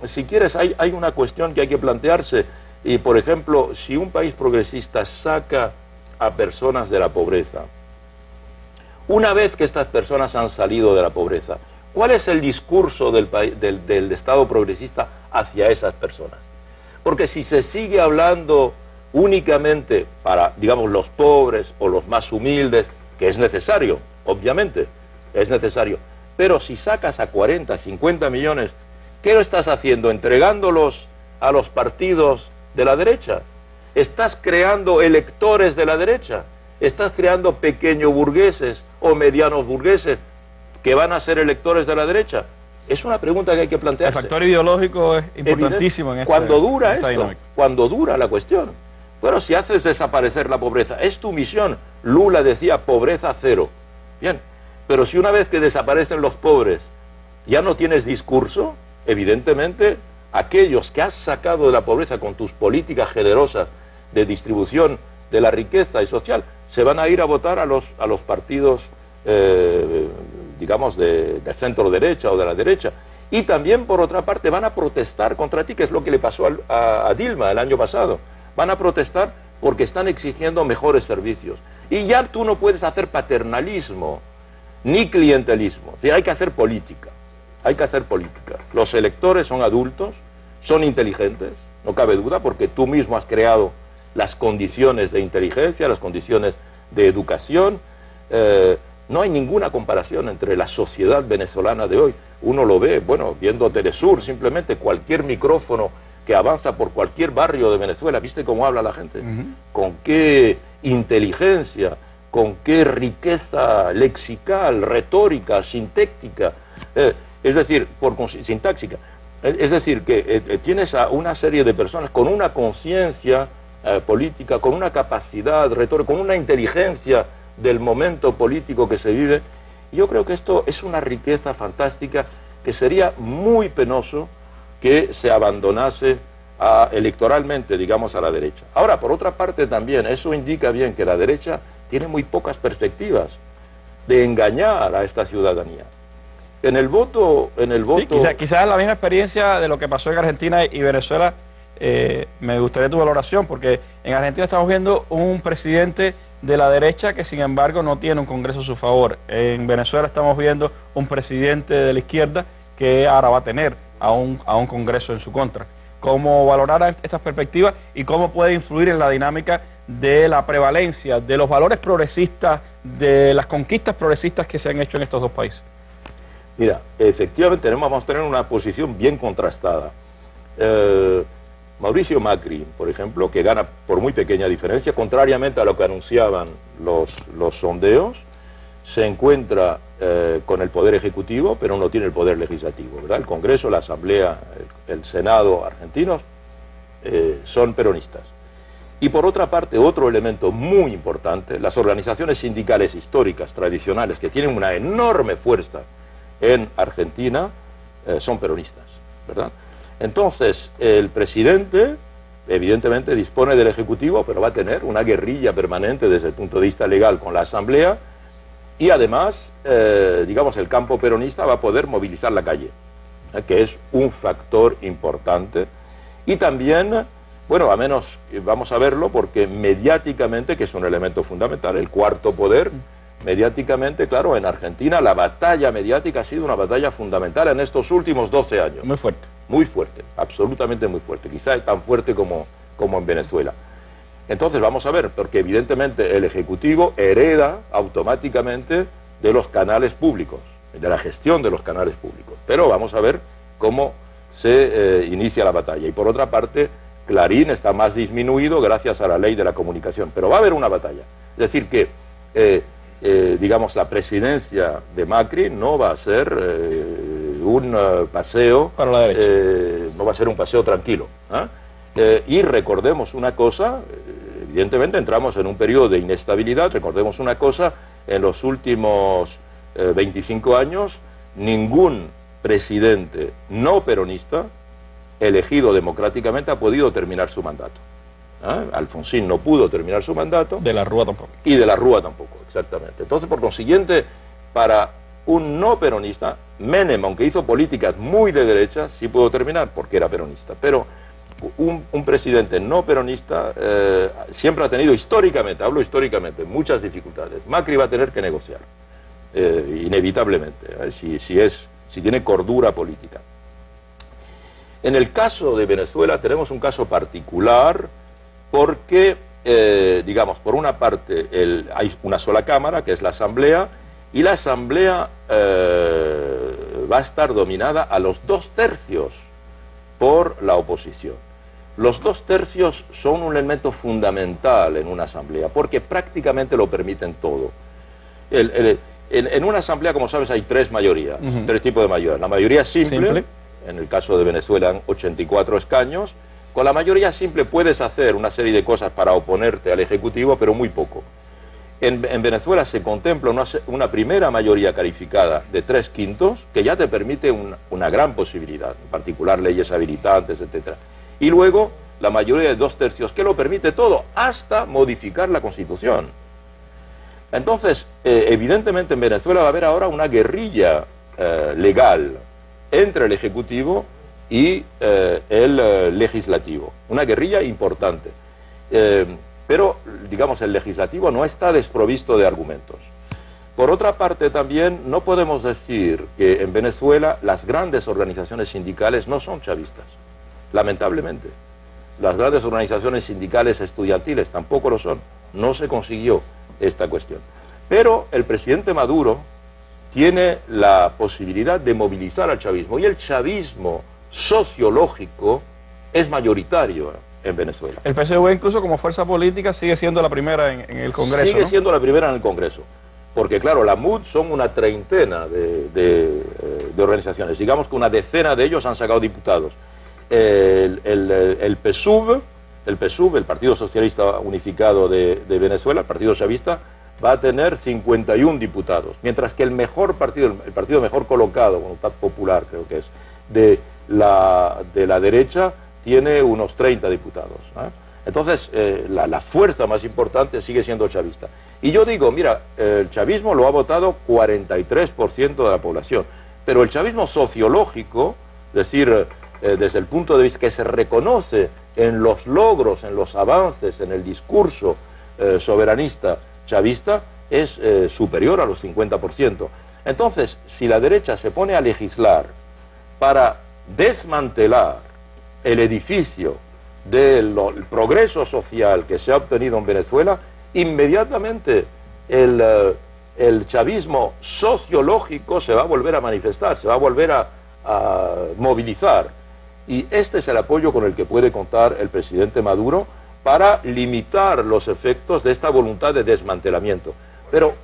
si quieres, hay una cuestión que hay que plantearse, y por ejemplo, si un país progresista saca a personas de la pobreza, una vez que estas personas han salido de la pobreza, ¿cuál es el discurso del Estado progresista hacia esas personas? Porque si se sigue hablando únicamente para, digamos, los pobres o los más humildes, que es necesario, obviamente, es necesario, pero si sacas a 40, 50 millones, ¿qué lo estás haciendo? ¿Entregándolos a los partidos de la derecha? ¿Estás creando electores de la derecha? ¿Estás creando pequeños burgueses o medianos burgueses que van a ser electores de la derecha? Es una pregunta que hay que plantearse. El factor ideológico es importantísimo en esta dinámica. Cuando dura la cuestión. Bueno, si haces desaparecer la pobreza, es tu misión. Lula decía pobreza cero. Bien, pero si una vez que desaparecen los pobres ya no tienes discurso, evidentemente aquellos que has sacado de la pobreza con tus políticas generosas de distribución de la riqueza y social, se van a ir a votar a los partidos, digamos, de centro derecha o de la derecha. Y también, por otra parte, van a protestar contra ti, que es lo que le pasó a Dilma el año pasado. Van a protestar porque están exigiendo mejores servicios. Y ya tú no puedes hacer paternalismo ni clientelismo. Sí, hay que hacer política, hay que hacer política. Los electores son adultos, son inteligentes, no cabe duda, porque tú mismo has creado las condiciones de inteligencia, las condiciones de educación. No hay ninguna comparación entre la sociedad venezolana de hoy. Uno lo ve, bueno, viendo Telesur, simplemente cualquier micrófono que avanza por cualquier barrio de Venezuela, ¿viste cómo habla la gente? Con qué inteligencia, con qué riqueza lexical, retórica, sintáctica, sintáxica. Es decir, que tienes a una serie de personas con una conciencia política, con una capacidad retórica, con una inteligencia del momento político que se vive. Y yo creo que esto es una riqueza fantástica que sería muy penoso que se abandonase electoralmente, digamos, a la derecha. Ahora, por otra parte también, eso indica bien que la derecha tiene muy pocas perspectivas de engañar a esta ciudadanía. En el voto... Sí, quizás la misma experiencia de lo que pasó en Argentina y Venezuela, me gustaría tu valoración, porque en Argentina estamos viendo un presidente de la derecha que sin embargo no tiene un Congreso a su favor. En Venezuela estamos viendo un presidente de la izquierda que ahora va a tener a un Congreso en su contra. ¿Cómo valorar estas perspectivas y cómo puede influir en la dinámica de la prevalencia de los valores progresistas, de las conquistas progresistas que se han hecho en estos dos países? Mira, efectivamente vamos a tener una posición bien contrastada. Mauricio Macri, por ejemplo, que gana por muy pequeña diferencia, contrariamente a lo que anunciaban los sondeos, se encuentra con el Poder Ejecutivo, pero no tiene el Poder Legislativo, ¿verdad? El Congreso, la Asamblea, el Senado argentinos son peronistas. Y por otra parte, otro elemento muy importante, las organizaciones sindicales históricas, tradicionales, que tienen una enorme fuerza en Argentina, son peronistas, ¿verdad? Entonces, el presidente, evidentemente, dispone del Ejecutivo, pero va a tener una guerrilla permanente desde el punto de vista legal con la Asamblea, y además, digamos, el campo peronista va a poder movilizar la calle, que es un factor importante. Y también, bueno, a menos vamos a verlo, porque mediáticamente, que es un elemento fundamental, el cuarto poder, mediáticamente, claro, en Argentina la batalla mediática ha sido una batalla fundamental en estos últimos 12 años. Muy fuerte. Muy fuerte, absolutamente muy fuerte, quizá tan fuerte como en Venezuela. Entonces vamos a ver, porque evidentemente el Ejecutivo hereda automáticamente de los canales públicos, de la gestión de los canales públicos. Pero vamos a ver cómo se inicia la batalla. Y por otra parte, Clarín está más disminuido gracias a la ley de la comunicación. Pero va a haber una batalla. Es decir que, digamos, la presidencia de Macri no va a ser un paseo para la derecha. No va a ser un paseo tranquilo. Y recordemos una cosa, evidentemente entramos en un periodo de inestabilidad, recordemos una cosa, en los últimos 25 años ningún presidente no peronista elegido democráticamente ha podido terminar su mandato. Alfonsín no pudo terminar su mandato. De la Rúa tampoco. Y de la Rúa tampoco, exactamente. Entonces, por consiguiente, para un no peronista, Menem, aunque hizo políticas muy de derecha, sí pudo terminar porque era peronista. Pero un presidente no peronista siempre ha tenido históricamente, hablo históricamente, muchas dificultades. Macri va a tener que negociar, inevitablemente, si tiene cordura política. En el caso de Venezuela tenemos un caso particular porque, digamos, por una parte hay una sola Cámara, que es la Asamblea, y la Asamblea va a estar dominada a los 2/3 por la oposición. Los 2/3 son un elemento fundamental en una asamblea, porque prácticamente lo permiten todo. En una asamblea, como sabes, hay tres mayorías, tres tipos de mayorías. La mayoría simple, en el caso de Venezuela, 84 escaños. Con la mayoría simple puedes hacer una serie de cosas para oponerte al Ejecutivo, pero muy poco. En Venezuela se contempla una primera mayoría calificada de 3/5, que ya te permite una gran posibilidad, en particular leyes habilitantes, etc. Y luego la mayoría de 2/3, que lo permite todo, hasta modificar la Constitución. Entonces, evidentemente en Venezuela va a haber ahora una guerrilla legal entre el Ejecutivo y el Legislativo. Una guerrilla importante. Pero, digamos, el Legislativo no está desprovisto de argumentos. Por otra parte, también no podemos decir que en Venezuela las grandes organizaciones sindicales no son chavistas, lamentablemente. Las grandes organizaciones sindicales estudiantiles tampoco lo son. No se consiguió esta cuestión. Pero el presidente Maduro tiene la posibilidad de movilizar al chavismo, y el chavismo sociológico es mayoritario en Venezuela. El PSV incluso como fuerza política sigue siendo la primera en el Congreso, Sigue ¿no? siendo la primera en el Congreso, porque claro, la MUD son una treintena de organizaciones, digamos que una decena de ellos han sacado diputados. El PSUV, el Partido Socialista Unificado de Venezuela, el Partido Chavista, va a tener 51 diputados, mientras que el mejor partido, el partido mejor colocado, Voluntad Popular creo que es, de la derecha, tiene unos 30 diputados, ¿eh? Entonces, la fuerza más importante sigue siendo chavista. Y yo digo, mira, el chavismo lo ha votado 43% de la población, pero el chavismo sociológico, es decir, desde el punto de vista que se reconoce en los logros, en los avances, en el discurso soberanista chavista, es superior a los 50%. Entonces, si la derecha se pone a legislar para desmantelar el edificio del progreso social que se ha obtenido en Venezuela, inmediatamente el chavismo sociológico se va a volver a manifestar, se va a volver a movilizar. Y este es el apoyo con el que puede contar el presidente Maduro para limitar los efectos de esta voluntad de desmantelamiento. Pero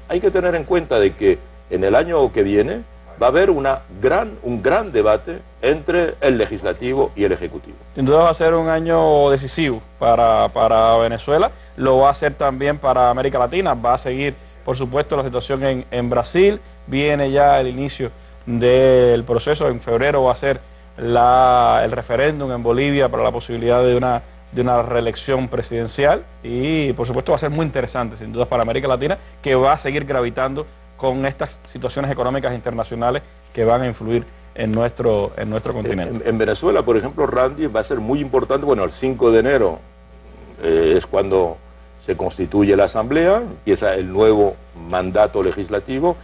hay que tener en cuenta de que en el año que viene va a haber un gran debate entre el legislativo y el ejecutivo. Sin duda va a ser un año decisivo para Venezuela, lo va a ser también para América Latina, va a seguir, por supuesto, la situación en Brasil, viene ya el inicio del proceso, en febrero va a ser el referéndum en Bolivia para la posibilidad de una reelección presidencial, y por supuesto va a ser muy interesante, sin duda, para América Latina, que va a seguir gravitando con estas situaciones económicas internacionales que van a influir en nuestro continente. En Venezuela, por ejemplo, Randy, va a ser muy importante, bueno, el 5 de enero es cuando se constituye la Asamblea, empieza el nuevo mandato legislativo,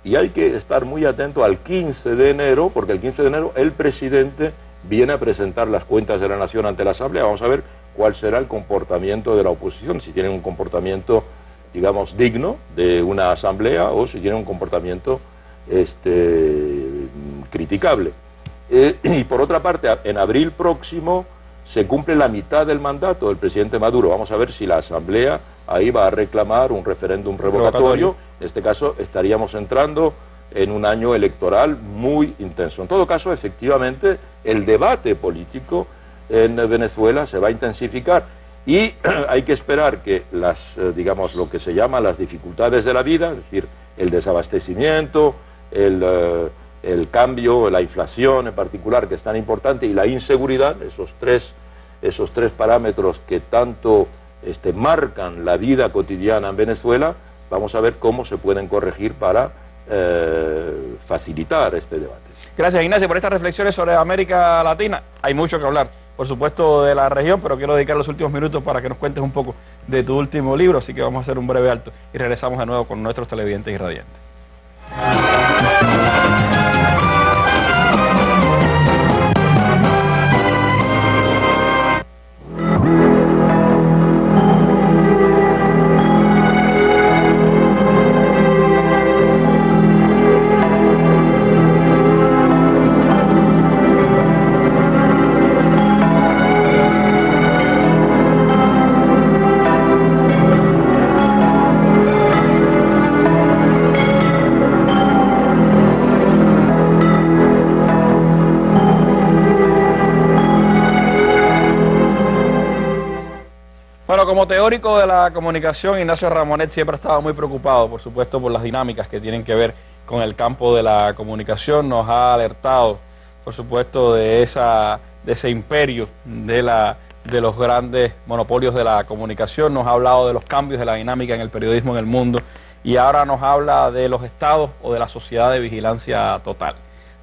y hay que estar muy atento al 15 de enero, porque el 15 de enero el presidente viene a presentar las cuentas de la nación ante la Asamblea. Vamos a ver cuál será el comportamiento de la oposición, si tienen un comportamiento, digamos, digno de una asamblea, o si tiene un comportamiento criticable. Y por otra parte, en abril próximo se cumple la mitad del mandato del presidente Maduro. Vamos a ver si la asamblea ahí va a reclamar un referéndum revocatorio. En este caso estaríamos entrando en un año electoral muy intenso. En todo caso, efectivamente, el debate político en Venezuela se va a intensificar. Y hay que esperar que digamos, lo que se llama las dificultades de la vida, es decir, el desabastecimiento, el cambio, la inflación en particular, que es tan importante, y la inseguridad, esos tres parámetros que tanto marcan la vida cotidiana en Venezuela, vamos a ver cómo se pueden corregir para facilitar este debate. Gracias, Ignacio, por estas reflexiones sobre América Latina. Hay mucho que hablar, por supuesto, de la región, pero quiero dedicar los últimos minutos para que nos cuentes un poco de tu último libro, así que vamos a hacer un breve alto y regresamos de nuevo con nuestros televidentes y radiantes. Bueno, como teórico de la comunicación, Ignacio Ramonet siempre ha estado muy preocupado, por supuesto, por las dinámicas que tienen que ver con el campo de la comunicación. Nos ha alertado, por supuesto, de ese imperio de los grandes monopolios de la comunicación. Nos ha hablado de los cambios de la dinámica en el periodismo en el mundo, y ahora nos habla de los estados o de la sociedad de vigilancia total.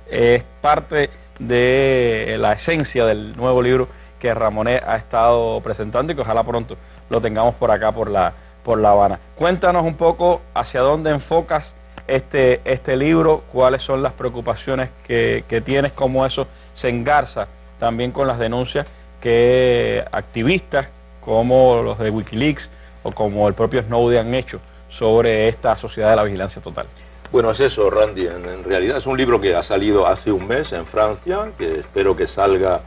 Es parte de la esencia del nuevo libro que Ramonet ha estado presentando, y que ojalá pronto lo tengamos por acá, por la por La Habana. Cuéntanos un poco hacia dónde enfocas este libro, cuáles son las preocupaciones que tienes, cómo eso se engarza también con las denuncias que activistas como los de Wikileaks o como el propio Snowden han hecho sobre esta sociedad de la vigilancia total. Bueno, es eso, Randy. En realidad es un libro que ha salido hace un mes en Francia, que espero que salga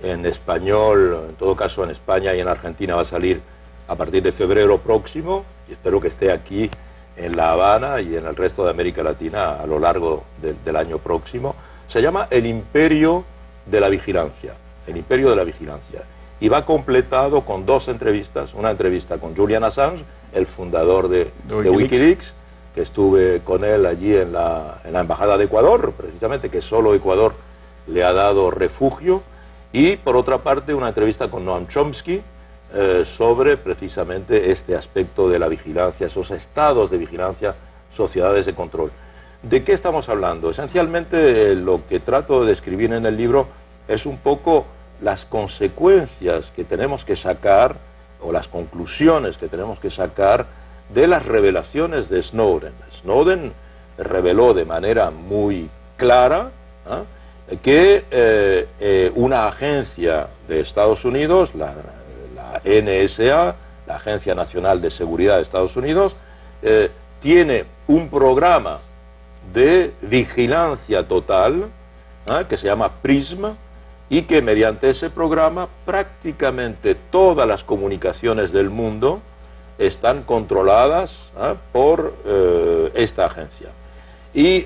en español, en todo caso en España y en Argentina va a salir a partir de febrero próximo, y espero que esté aquí en La Habana y en el resto de América Latina a lo largo del año próximo. Se llama El Imperio de la Vigilancia, El Imperio de la Vigilancia, y va completado con 2 entrevistas, una entrevista con Julian Assange, el fundador de Wikileaks, que estuve con él allí en la Embajada de Ecuador, precisamente, que solo Ecuador le ha dado refugio, y por otra parte una entrevista con Noam Chomsky sobre precisamente este aspecto de la vigilancia, esos estados de vigilancia, sociedades de control. ¿De qué estamos hablando? Esencialmente lo que trato de describir en el libro es un poco las consecuencias que tenemos que sacar, o las conclusiones que tenemos que sacar de las revelaciones de Snowden. Snowden reveló de manera muy clara que una agencia de Estados Unidos, la NSA, la Agencia Nacional de Seguridad de Estados Unidos, tiene un programa de vigilancia total que se llama PRISM, y que mediante ese programa prácticamente todas las comunicaciones del mundo están controladas por esta agencia. Y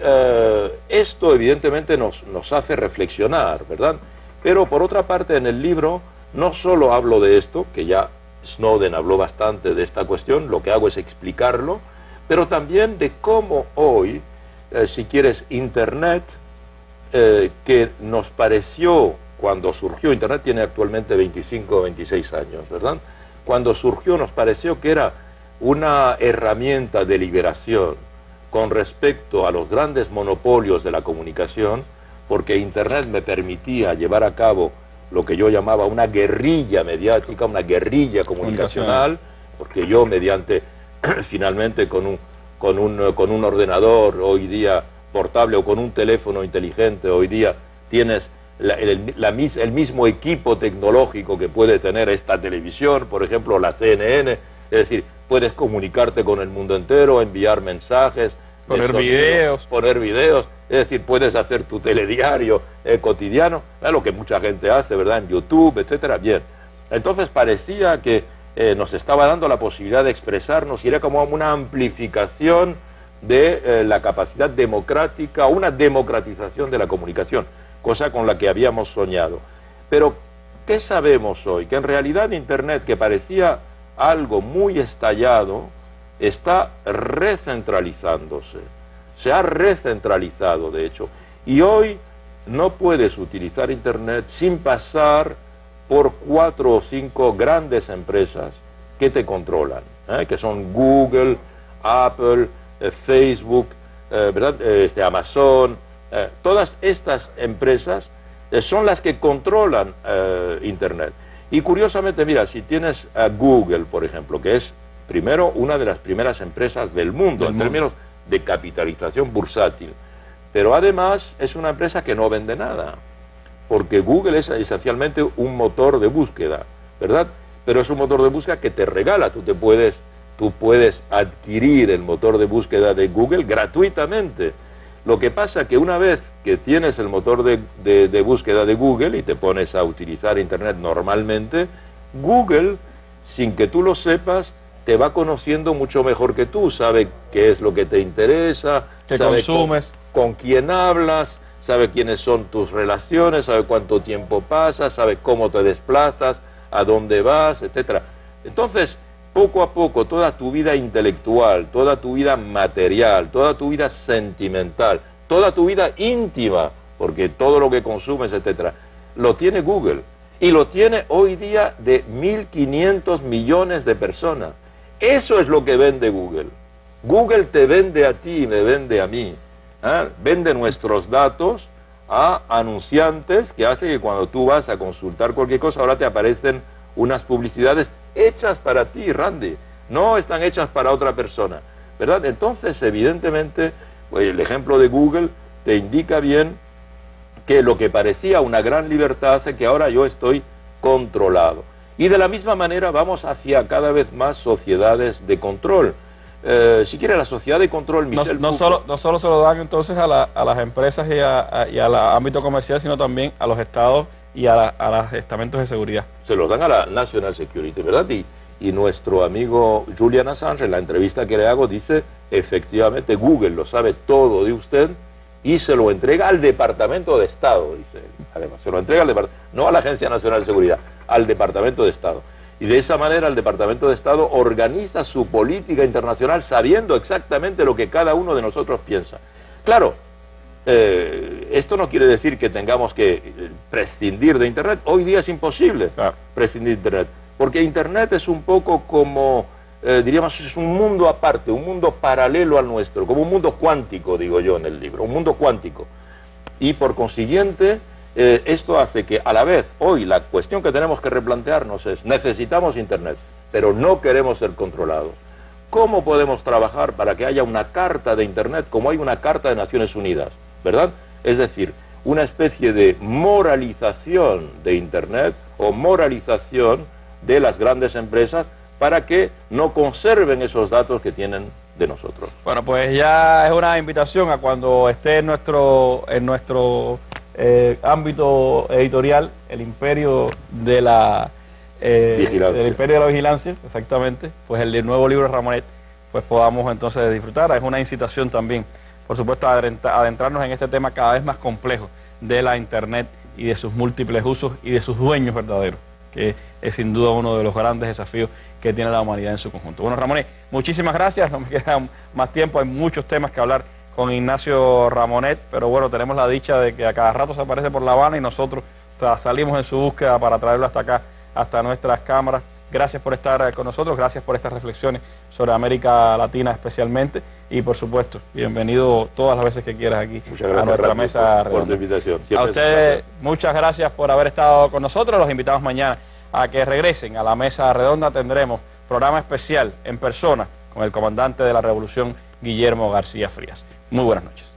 esto evidentemente nos hace reflexionar, ¿verdad? Pero por otra parte en el libro no solo hablo de esto, que ya Snowden habló bastante de esta cuestión, lo que hago es explicarlo, pero también de cómo hoy, si quieres, Internet, que nos pareció cuando surgió, Internet tiene actualmente 25 o 26 años, ¿verdad? Cuando surgió nos pareció que era una herramienta de liberación con respecto a los grandes monopolios de la comunicación, porque Internet me permitía llevar a cabo lo que yo llamaba una guerrilla mediática, una guerrilla comunicacional, porque yo mediante, finalmente con un ordenador hoy día portable o con un teléfono inteligente, hoy día tienes el mismo equipo tecnológico que puede tener esta televisión, por ejemplo la CNN, es decir, puedes comunicarte con el mundo entero, enviar mensajes, poner videos, es decir, puedes hacer tu telediario cotidiano, lo que mucha gente hace, ¿verdad?, en YouTube, etcétera. Bien, entonces parecía que nos estaba dando la posibilidad de expresarnos y era como una amplificación de la capacidad democrática, una democratización de la comunicación, cosa con la que habíamos soñado. Pero, ¿qué sabemos hoy? Que en realidad Internet, que parecía algo muy estallado, está recentralizándose. Se ha recentralizado, de hecho. Y hoy no puedes utilizar Internet sin pasar por 4 o 5 grandes empresas que te controlan, que son Google, Apple, Facebook, ¿verdad? Amazon. Todas estas empresas son las que controlan Internet. Y curiosamente, mira, si tienes a Google, por ejemplo, que es primero una de las primeras empresas del mundo en términos de capitalización bursátil, pero además es una empresa que no vende nada, porque Google es esencialmente un motor de búsqueda, ¿verdad? Pero es un motor de búsqueda que te regala, tú puedes adquirir el motor de búsqueda de Google gratuitamente. Lo que pasa que una vez que tienes el motor de búsqueda de Google y te pones a utilizar Internet normalmente, Google, sin que tú lo sepas, te va conociendo mucho mejor que tú, sabe qué es lo que te interesa, qué sabe consumes, con quién hablas, sabe quiénes son tus relaciones, sabe cuánto tiempo pasas, sabe cómo te desplazas, a dónde vas, etcétera. Entonces, poco a poco, toda tu vida intelectual, toda tu vida material, toda tu vida sentimental, toda tu vida íntima, porque todo lo que consumes, etcétera, lo tiene Google. Y lo tiene hoy día de 1.500 millones de personas. Eso es lo que vende Google. Google te vende a ti y me vende a mí. Vende nuestros datos a anunciantes que hace que cuando tú vas a consultar cualquier cosa, ahora te aparecen unas publicidades hechas para ti, Randy. no están hechas para otra persona, ¿verdad? Entonces, evidentemente, pues, el ejemplo de Google te indica bien que lo que parecía una gran libertad hace que ahora yo estoy controlado. Y de la misma manera vamos hacia cada vez más sociedades de control. Si quiere, la sociedad de control, Michel Foucault, no solo se lo dan entonces a las empresas y al ámbito comercial, sino también a los estados y a los estamentos de seguridad. Se los dan a la National Security, ¿verdad? Y nuestro amigo Julian Assange, en la entrevista que le hago, dice, efectivamente, Google lo sabe todo de usted y se lo entrega al Departamento de Estado, dice él. Además, se lo entrega no a la Agencia Nacional de Seguridad, al Departamento de Estado. Y de esa manera el Departamento de Estado organiza su política internacional sabiendo exactamente lo que cada uno de nosotros piensa. Claro, esto no quiere decir que tengamos que prescindir de Internet. Hoy día es imposible prescindir de Internet, porque Internet es un poco como, diríamos, es un mundo aparte, un mundo paralelo al nuestro, como un mundo cuántico, digo yo en el libro, un mundo cuántico. Y por consiguiente, esto hace que a la vez, hoy, la cuestión que tenemos que replantearnos es, necesitamos Internet, pero no queremos ser controlados. ¿Cómo podemos trabajar para que haya una carta de Internet como hay una carta de Naciones Unidas, ¿verdad? Es decir, una especie de moralización de Internet o moralización de las grandes empresas para que no conserven esos datos que tienen de nosotros. Bueno, pues ya es una invitación a cuando esté en nuestro ámbito editorial, el imperio de la vigilancia, exactamente, pues el nuevo libro de Ramonet, pues podamos entonces disfrutar. Es una incitación también, por supuesto, a adentrarnos en este tema cada vez más complejo de la Internet y de sus múltiples usos y de sus dueños verdaderos, que es sin duda uno de los grandes desafíos que tiene la humanidad en su conjunto. Bueno, Ramonet, muchísimas gracias, no me queda más tiempo, hay muchos temas que hablar con Ignacio Ramonet, pero bueno, tenemos la dicha de que a cada rato se aparece por La Habana y nosotros salimos en su búsqueda para traerlo hasta acá, hasta nuestras cámaras. Gracias por estar con nosotros, gracias por estas reflexiones sobre América Latina especialmente, y por supuesto, bienvenido todas las veces que quieras aquí a nuestra mesa redonda. Por tu invitación. A ustedes, muchas gracias por haber estado con nosotros. Los invitamos mañana a que regresen a la mesa redonda. Tendremos programa especial en persona con el comandante de la Revolución, Guillermo García Frías. Muy buenas noches.